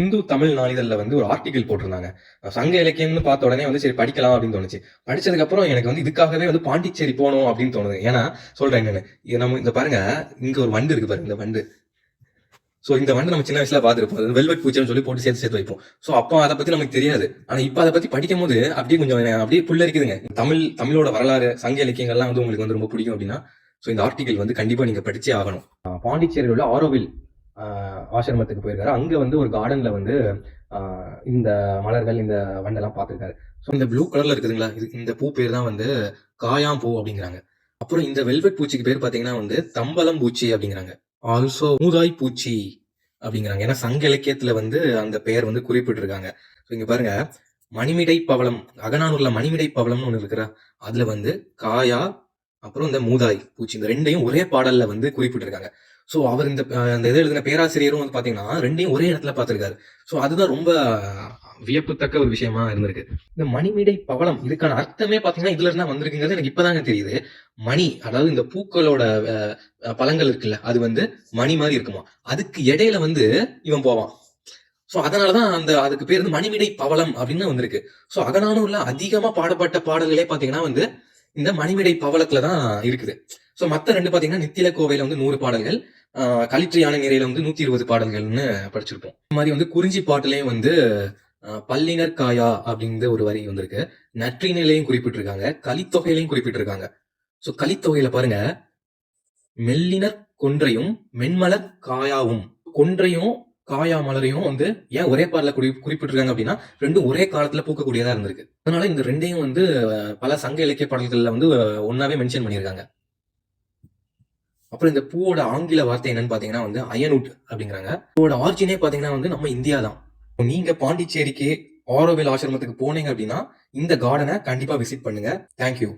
இந்து தமிழ் நாளிதழ்ல வந்து ஒரு ஆர்டிகிள் போட்டிருந்தாங்க. சங்க இலக்கியம்னு பார்த்த உடனே வந்து சரி படிக்கலாம் அப்படின்னு தோணுச்சு. படிச்சதுக்கு அப்புறம் எனக்கு வந்து இதுக்காகவே வந்து பாண்டிச்சேரி போணும் அப்படின்னு தோணுது. ஏன்னா சொல்றேன் என்னன்னு. நம்ம இந்த பாருங்க, இங்க ஒரு வண்டு இருக்கு பாருங்க, இந்த வண்டு. சோ இந்த வண்டு நம்ம சின்ன வயசுல பாத்துருப்போம். வெல்வெட் பூச்சின்னு சொல்லி போட்டு சேர்த்து சேர்த்து வைப்போம். சோ அப்போ அதை பத்தி நமக்கு தெரியாது. ஆனா இப்ப அதை பத்தி படிக்கும் போது அப்படியே கொஞ்சம் அப்படியே புல்லரிக்குதுங்க. தமிழோட வரலாறு, சங்க இலக்கியங்கள்லாம் வந்து உங்களுக்கு வந்து ரொம்ப பிடிக்கும் அப்படின்னா சோ இந்த ஆர்டிகிள் வந்து கண்டிப்பா நீங்க படிச்சே ஆகணும். பாண்டிச்சேரியில் உள்ள ஆரோவில் ஆசிரமத்துக்கு போயிருக்காரு. அங்க வந்து ஒரு கார்டன்ல வந்து இந்த மலர்கள், இந்த வண்டெல்லாம் பார்த்திருக்காரு. ஸோ இந்த ப்ளூ கலர்ல இருக்குதுங்களா, இந்த பூ பேர் தான் வந்து காயாம் பூ அப்படிங்கிறாங்க. அப்புறம் இந்த வெல்வெட் பூச்சிக்கு பேர் பாத்தீங்கன்னா வந்து தம்பலம் பூச்சி அப்படிங்கிறாங்க. ஆல்சோ மூதாய் பூச்சி அப்படிங்கிறாங்க. ஏன்னா சங்க இலக்கியத்துல வந்து அந்த பெயர் வந்து குறிப்பிட்டிருக்காங்க. இங்க பாருங்க, மணிமிடை பவளம், அகநானூர்ல மணிமிடை பவளம்னு ஒண்ணு இருக்கிறா, அதுல வந்து காயா அப்புறம் இந்த மூதாய் பூச்சி, இந்த ரெண்டையும் ஒரே பாடல்ல வந்து குறிப்பிட்டிருக்காங்க. சோ அவர் இந்த இதை எழுதின பேராசிரியரும் வந்து பாத்தீங்கன்னா ரெண்டையும் ஒரே இடத்துல பார்த்திருக்காரு. சோ அதுதான் ரொம்ப வியப்புத்தக்க ஒரு விஷயமா இருந்திருக்கு. இந்த மணிமிடை பவளம் இதுக்கான அர்த்தமே பாத்தீங்கன்னா இதுல இருந்தா வந்திருக்குங்கிறது எனக்கு இப்பதாங்க தெரியுது. மணி, அதாவது இந்த பூக்களோட பழங்கள் இருக்குல்ல, அது வந்து மணி மாதிரி இருக்குமா, அதுக்கு இடையில வந்து இவன் போவான். சோ அதனாலதான் அதுக்கு பேர் வந்து மணிமிடை பவளம் அப்படின்னு வந்திருக்கு. சோ அகநானூர்ல அதிகமா பாடப்பட்ட பாடல்களே பாத்தீங்கன்னா வந்து இந்த மணிமிடை பவளத்துலதான் இருக்குது. சோ மத்த ரெண்டு பாத்தீங்கன்னா நித்தில கோவையில வந்து 100 பாடல்கள், களிற்று யானை நிறையில வந்து 120 பாடல்கள்னு படிச்சிருப்போம். இந்த மாதிரி வந்து குறிஞ்சி பாட்டுலயும் வந்து பல்லினர் காயா அப்படிங்கிற ஒரு வரி வந்திருக்கு. நற்றினிலையும் குறிப்பிட்டிருக்காங்க, கலித்தொகையிலையும் குறிப்பிட்டிருக்காங்க. சோ கலித்தொகையில பாருங்க, மெல்லினர் கொன்றையும் மென்மலர் காயாவும், கொன்றையும் காயா மலரையும் வந்து ஏன் ஒரே பாடல குறிப்பிட்டிருக்காங்க அப்படின்னா ரெண்டும் ஒரே காலத்துல பூக்கக்கூடியதா இருந்திருக்கு. அதனால இந்த ரெண்டையும் வந்து பல சங்க இலக்கிய பாடல்கள்ல வந்து ஒன்னாவே மென்ஷன் பண்ணியிருக்காங்க. அப்புறம் இந்த பூவோட ஆங்கில வார்த்தை என்னன்னு பாத்தீங்கன்னா வந்து அயனுட் அப்படிங்கிறாங்க. பூவோட ஆரிஜினே பாத்தீங்கன்னா வந்து நம்ம இந்தியா தான். நீங்க பாண்டிச்சேரிக்கு ஆரோவில் ஆசிரமத்துக்கு போனீங்க அப்படின்னா இந்த கார்டனை கண்டிப்பா விசிட் பண்ணுங்க. தேங்க்யூ.